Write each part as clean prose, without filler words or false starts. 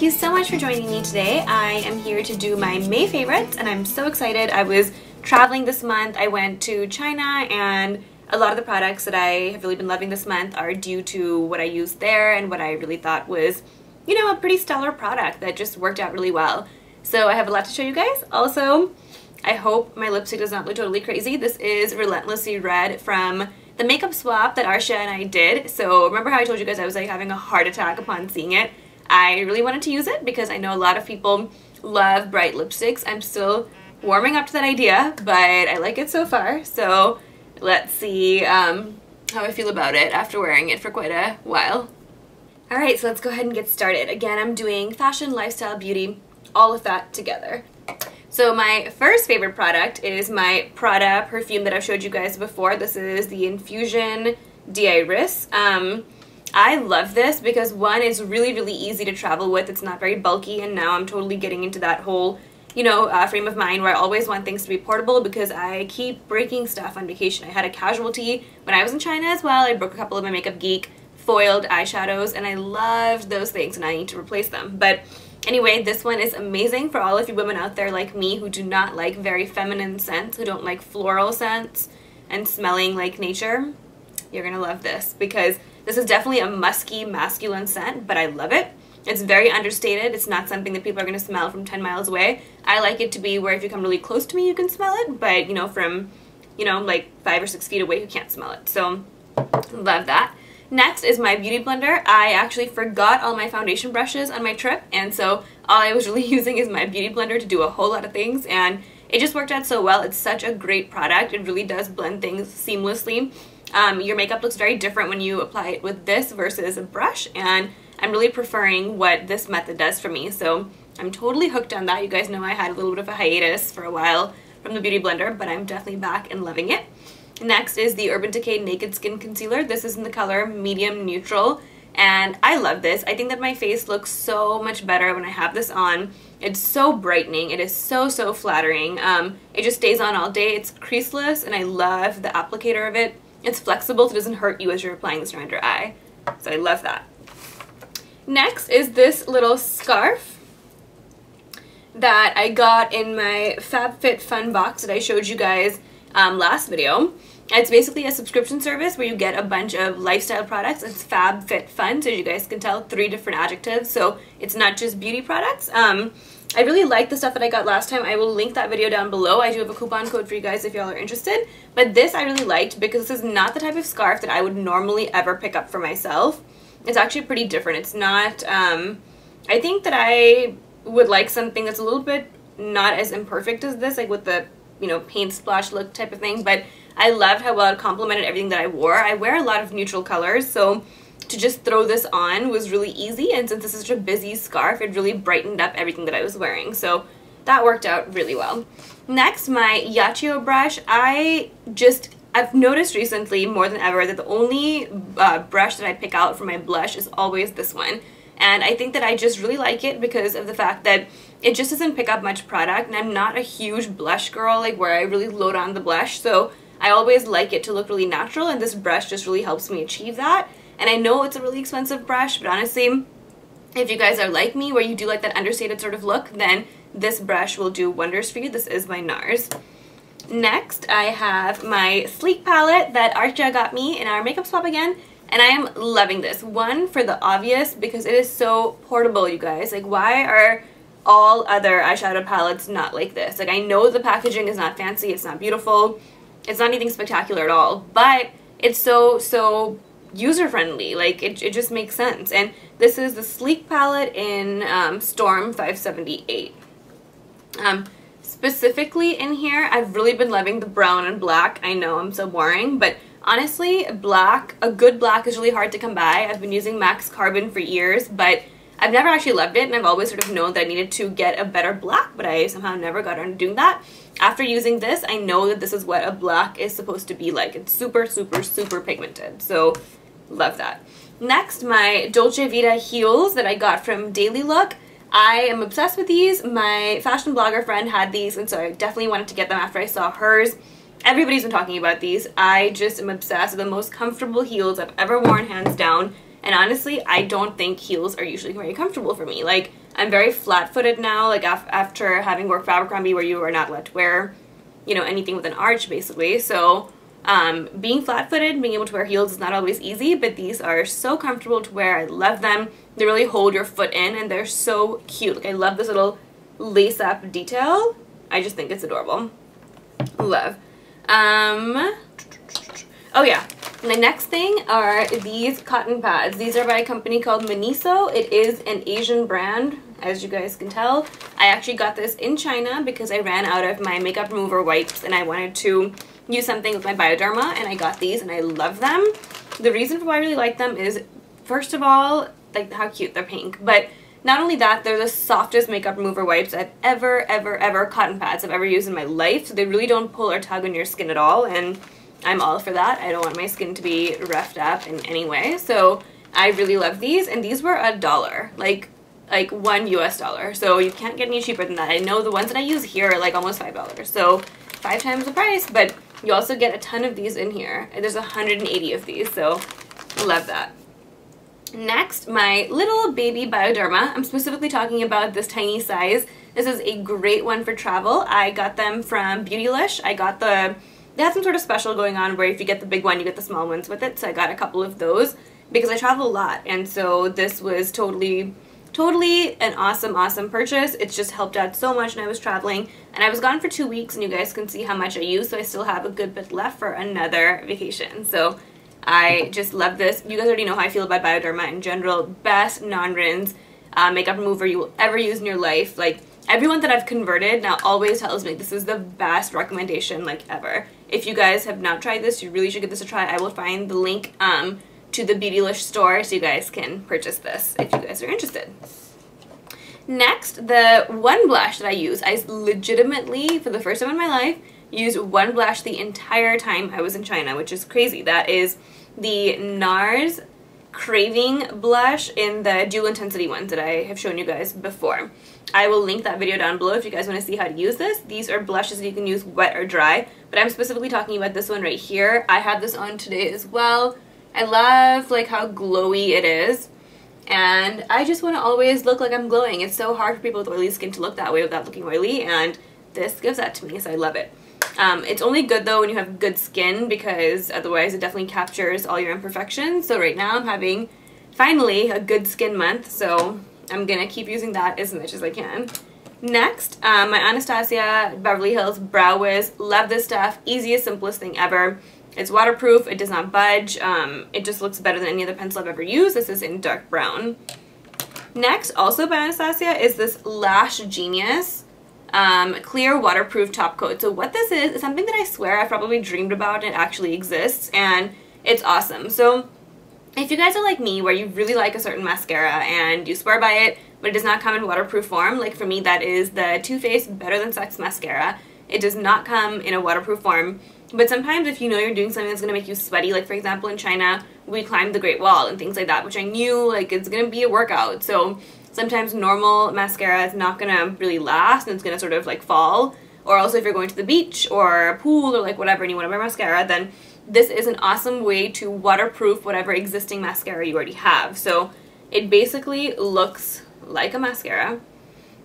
thank you so much for joining me today. I am here to do my May favorites and I'm so excited. I was traveling this month. I went to China and a lot of the products that I have really been loving this month are due to what I used there and what I really thought was, you know, a pretty stellar product that just worked out really well. So I have a lot to show you guys. Also, I hope my lipstick does not look totally crazy. This is Relentlessly Red from the makeup swap that Arsha and I did. So remember how I told you guys I was like having a heart attack upon seeing it? I really wanted to use it because I know a lot of people love bright lipsticks. I'm still warming up to that idea, but I like it so far. So let's see how I feel about it after wearing it for quite a while. Alright, so let's go ahead and get started. Again, I'm doing fashion, lifestyle, beauty, all of that together. So my first favorite product is my Prada perfume that I've showed you guys before. This is the Infusion D Iris. I love this because one, it's really, really easy to travel with. It's not very bulky, and now I'm totally getting into that whole, you know, frame of mind where I always want things to be portable because I keep breaking stuff on vacation. I had a casualty when I was in China as well. I broke a couple of my Makeup Geek foiled eyeshadows and I loved those things and I need to replace them. But anyway, this one is amazing for all of you women out there like me who do not like very feminine scents, who don't like floral scents and smelling like nature. You're gonna love this because this is definitely a musky, masculine scent, but I love it. It's very understated. It's not something that people are gonna smell from 10 miles away. I like it to be where if you come really close to me, you can smell it, but you know, from, you know, like 5 or 6 feet away, you can't smell it. So, love that. Next is my beauty blender. I actually forgot all my foundation brushes on my trip, and so all I was really using is my beauty blender to do a whole lot of things, and it just worked out so well. It's such a great product. It really does blend things seamlessly. Your makeup looks very different when you apply it with this versus a brush, and I'm really preferring what this method does for me, so I'm totally hooked on that. You guys know I had a little bit of a hiatus for a while from the beauty blender, but I'm definitely back and loving it. Next is the Urban Decay Naked Skin Concealer. This is in the color Medium Neutral, and I love this. I think that my face looks so much better when I have this on. It's so brightening. It is so, so flattering. It just stays on all day. It's creaseless, and I love the applicator of it. It's flexible, so it doesn't hurt you as you're applying this around your eye. So I love that. Next is this little scarf that I got in my Fab Fit Fun box that I showed you guys last video. It's basically a subscription service where you get a bunch of lifestyle products. It's Fab Fit Fun, so as you guys can tell, 3 different adjectives, so it's not just beauty products. I really like the stuff that I got last time. I will link that video down below. I do have a coupon code for you guys if y'all are interested. But this I really liked because this is not the type of scarf that I would normally ever pick up for myself. It's actually pretty different. It's not, I think that I would like something that's a little bit not as imperfect as this, like with the, you know, paint splash look type of thing. But I loved how well it complemented everything that I wore. I wear a lot of neutral colors, so to just throw this on was really easy, and since this is such a busy scarf, it really brightened up everything that I was wearing, so that worked out really well. Next, my Yachiyo brush. I've noticed recently more than ever that the only brush that I pick out for my blush is always this one, and I think that I just really like it because of the fact that it just doesn't pick up much product, and I'm not a huge blush girl, like where I really load on the blush, so I always like it to look really natural, and this brush just really helps me achieve that. And I know it's a really expensive brush, but honestly, if you guys are like me, where you do like that understated sort of look, then this brush will do wonders for you. This is my Nars. Next, I have my Sleek palette that Arsha got me in our makeup swap again, and I am loving this. One, for the obvious, because it is so portable, you guys. Like, why are all other eyeshadow palettes not like this? Like, I know the packaging is not fancy, it's not beautiful, it's not anything spectacular at all, but it's so user-friendly. Like, it just makes sense. And this is the Sleek palette in Storm 578. Specifically in here, I've really been loving the brown and black. I know I'm so boring, but honestly, black, a good black is really hard to come by. I've been using Max Carbon for years, but I've never actually loved it, and I've always sort of known that I needed to get a better black, but I somehow never got around to doing that. After using this, I know that this is what a black is supposed to be like. It's super, super, super pigmented, so love that. Next, my Dolce Vita heels that I got from Daily Look. I am obsessed with these. My fashion blogger friend had these, and so I definitely wanted to get them after I saw hers. Everybody's been talking about these. I just am obsessed with the most comfortable heels I've ever worn, hands down. And honestly, I don't think heels are usually very comfortable for me. Like, I'm very flat-footed now, like after having worked for Abercrombie where you are not allowed to wear, you know, anything with an arch basically. So being flat-footed, being able to wear heels is not always easy, but these are so comfortable to wear. I love them. They really hold your foot in and they're so cute. Like I love this little lace-up detail. I just think it's adorable. Love. Oh yeah, the next thing are these cotton pads. These are by a company called Miniso. It is an Asian brand, as you guys can tell. I actually got this in China because I ran out of my makeup remover wipes and I wanted to use something with my Bioderma, and I got these and I love them. The reason for why I really like them is, first of all, like how cute, they're pink, but not only that, they're the softest makeup remover wipes I've ever cotton pads I've ever used in my life. So they really don't pull or tug on your skin at all, and I'm all for that. I don't want my skin to be roughed up in any way. So I really love these, and these were $1, like $1 US. So you can't get any cheaper than that. I know the ones that I use here are like almost $5. So 5 times the price, but you also get a ton of these in here. There's 180 of these, so love that. Next, my little baby Bioderma. I'm specifically talking about this tiny size. This is a great one for travel. I got them from Beautylish. They had some sort of special going on where if you get the big one, you get the small ones with it. So I got a couple of those because I travel a lot. And so this was totally an awesome purchase. It's just helped out so much when I was traveling. And I was gone for 2 weeks, and you guys can see how much I used. So I still have a good bit left for another vacation. So I just love this. You guys already know how I feel about Bioderma in general. Best non-rinse makeup remover you will ever use in your life. Like, everyone that I've converted now always tells me this is the best recommendation like ever. If you guys have not tried this, you really should give this a try. I will find the link to the Beautylish store so you guys can purchase this if you guys are interested. Next, the one blush that I use. I legitimately, for the first time in my life, used one blush the entire time I was in China, which is crazy. That is the Nars Craving blush in the dual intensity ones that I have shown you guys before. I will link that video down below if you guys want to see how to use this. These are blushes that you can use wet or dry, but I'm specifically talking about this one right here. I have this on today as well. I love like how glowy it is, and I just want to always look like I'm glowing. It's so hard for people with oily skin to look that way without looking oily, and this gives that to me, so I love it. It's only good though when you have good skin, because otherwise it definitely captures all your imperfections. So right now I'm having finally a good skin month, so I'm gonna keep using that as much as I can. Next, my Anastasia Beverly Hills Brow Wiz. Love this stuff. Easiest, simplest thing ever. It's waterproof. It does not budge. It just looks better than any other pencil I've ever used. This is in dark brown. Next, also by Anastasia, is this Lash Genius clear waterproof top coat. So what this is something that I swear I've probably dreamed about, and it actually exists, and it's awesome. So if you guys are like me, where you really like a certain mascara and you swear by it, but it does not come in waterproof form, like for me that is the Too Faced Better Than Sex mascara. It does not come in a waterproof form, but sometimes if you know you're doing something that's going to make you sweaty, like for example in China, we climbed the Great Wall and things like that, which I knew like it's going to be a workout. So sometimes normal mascara is not going to really last, and it's going to sort of like fall. Or also if you're going to the beach or a pool or like whatever and you want to wear mascara, then this is an awesome way to waterproof whatever existing mascara you already have. So it basically looks like a mascara,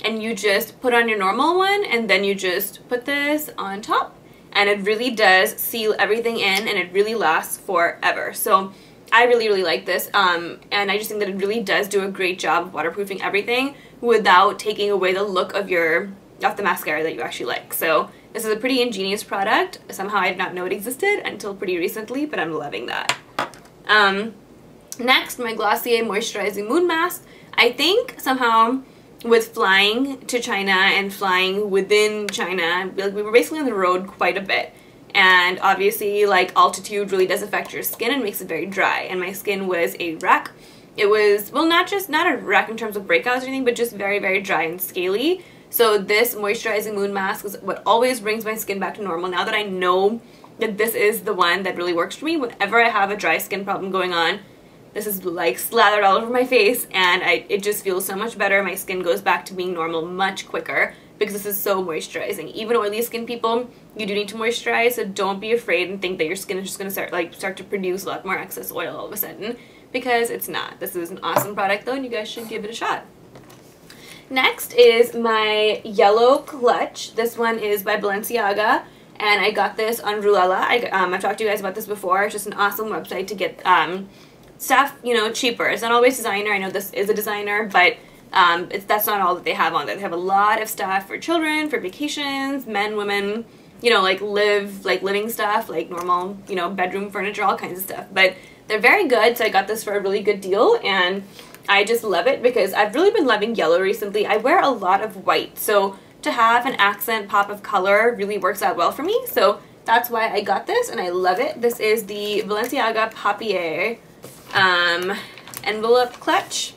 and you just put on your normal one, and then you just put this on top, and it really does seal everything in, and it really lasts forever. So I really like this, and I just think that it really does do a great job of waterproofing everything without taking away the look of the mascara that you actually like. So this is a pretty ingenious product. Somehow I did not know it existed until pretty recently, but I'm loving that. Next, my Glossier Moisturizing Moon Mask. I think somehow with flying to China and flying within China, we were basically on the road quite a bit. And obviously, like, altitude really does affect your skin and makes it very dry. And my skin was a wreck. It was, well, not a wreck in terms of breakouts or anything, but just very dry and scaly. So this Moisturizing Moon Mask is what always brings my skin back to normal. Now that I know that this is the one that really works for me, whenever I have a dry skin problem going on, this is like slathered all over my face, and it just feels so much better. My skin goes back to being normal much quicker because this is so moisturizing. Even oily skin people, you do need to moisturize, so don't be afraid and think that your skin is just going to start to produce a lot more excess oil all of a sudden, because it's not. This is an awesome product though, and you guys should give it a shot. Next is my yellow clutch. This one is by Balenciaga, and I got this on Ruella. I've talked to you guys about this before. It's just an awesome website to get stuff, you know, cheaper. It's not always designer. I know this is a designer, but that's not all that they have on there. They have a lot of stuff for children, for vacations, men, women, you know, like living stuff, like normal, you know, bedroom furniture, all kinds of stuff. But they're very good, so I got this for a really good deal, and I just love it because I've really been loving yellow recently. I wear a lot of white, so to have an accent pop of color really works out well for me. So that's why I got this, and I love it. This is the Balenciaga Papier envelope clutch.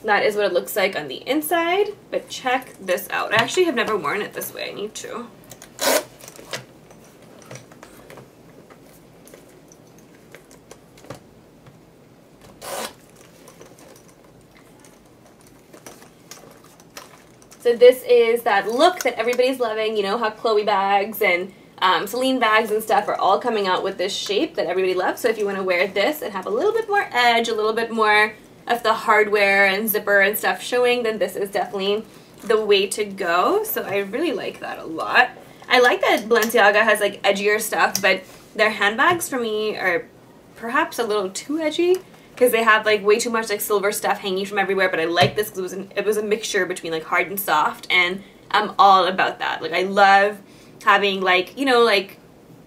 That is what it looks like on the inside, but check this out. I actually have never worn it this way. I need to. So this is that look that everybody's loving. You know how Chloe bags and Celine bags and stuff are all coming out with this shape that everybody loves. So if you want to wear this and have a little bit more edge, a little bit more of the hardware and zipper and stuff showing, then this is definitely the way to go. So I really like that a lot. I like that Balenciaga has like edgier stuff, but their handbags for me are perhaps a little too edgy, because they have like way too much like silver stuff hanging from everywhere. But I like this because it was a mixture between like hard and soft, and I'm all about that. Like I love having like, you know, like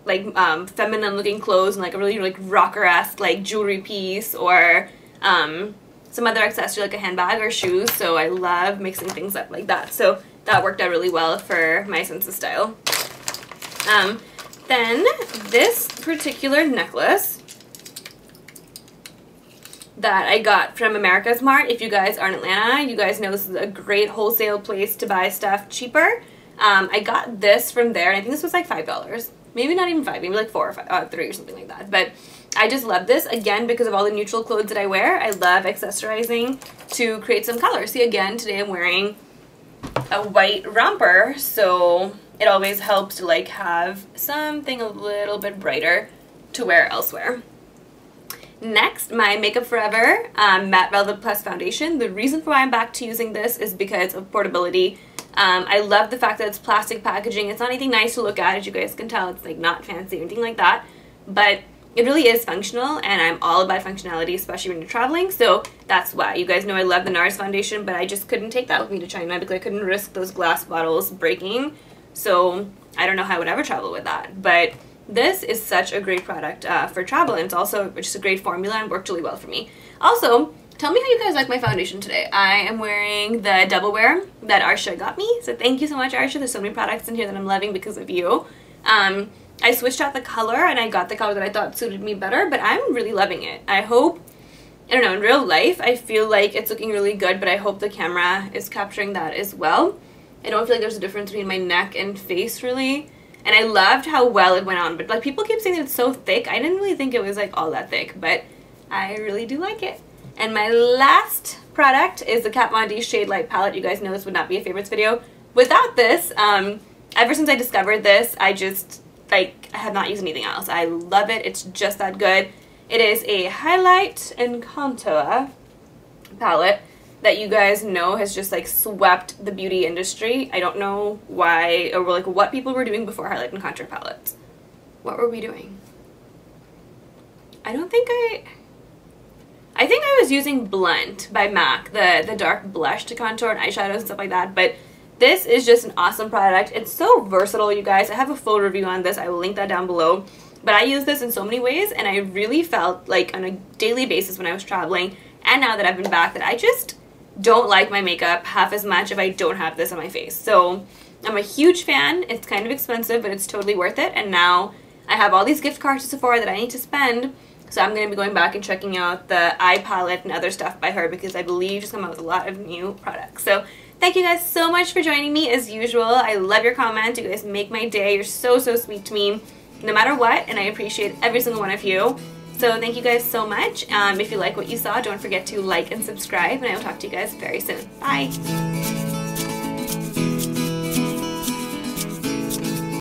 feminine looking clothes and like a really like rocker-esque like jewelry piece, or some other accessory like a handbag or shoes. So I love mixing things up like that. So that worked out really well for my sense of style. Then this particular necklace that I got from America's Mart. If you guys are in Atlanta, you guys know this is a great wholesale place to buy stuff cheaper. I got this from there, and I think this was like $5. Maybe not even 5, maybe like 4 or 5, 3 or something like that. But I just love this, again, because of all the neutral clothes that I wear. I love accessorizing to create some color. See, again, today I'm wearing a white romper, so it always helps to like have something a little bit brighter to wear elsewhere. Next, my Makeup Forever Matte Velvet Plus Foundation. The reason for why I'm back to using this is because of portability. I love the fact that it's plastic packaging. It's not anything nice to look at, as you guys can tell. It's like not fancy or anything like that, but it really is functional, and I'm all about functionality, especially when you're traveling. So that's why. You guys know I love the Nars foundation, but I just couldn't take that with me to China because I couldn't risk those glass bottles breaking. So I don't know how I would ever travel with that, but this is such a great product for travel, and it's also just a great formula and worked really well for me. Also, tell me how you guys like my foundation today. I am wearing the Double Wear that Arsha got me, so thank you so much, Arsha. There's so many products in here that I'm loving because of you. I switched out the color, and I got the color that I thought suited me better, but I'm really loving it. I hope, I don't know, in real life, I feel like it's looking really good, but I hope the camera is capturing that as well. I don't feel like there's a difference between my neck and face, really. And I loved how well it went on, but like people keep saying that it's so thick. I didn't really think it was like all that thick, but I really do like it. And my last product is the Kat Von D Shade Light Palette. You guys know this would not be a favorites video without this. Ever since I discovered this, I have not used anything else. I love it. It's just that good. It is a highlight and contour palette that you guys know has just like swept the beauty industry. I don't know why, or like what people were doing before highlight and contour palettes. What were we doing? I think I was using Blend by MAC, the dark blush to contour and eyeshadows and stuff like that, but this is just an awesome product. It's so versatile, you guys. I have a full review on this. I will link that down below. But I use this in so many ways, and I really felt like on a daily basis when I was traveling, and now that I've been back, that I just don't like my makeup half as much if I don't have this on my face. So I'm a huge fan. It's kind of expensive, but it's totally worth it. And now I have all these gift cards to Sephora that I need to spend. So I'm going to be going back and checking out the eye palette and other stuff by her, because I believe she's come out with a lot of new products. So thank you guys so much for joining me as usual. I love your comments. You guys make my day. You're so, so sweet to me no matter what, and I appreciate every single one of you. So thank you guys so much. If you like what you saw, don't forget to like and subscribe, and I will talk to you guys very soon. Bye!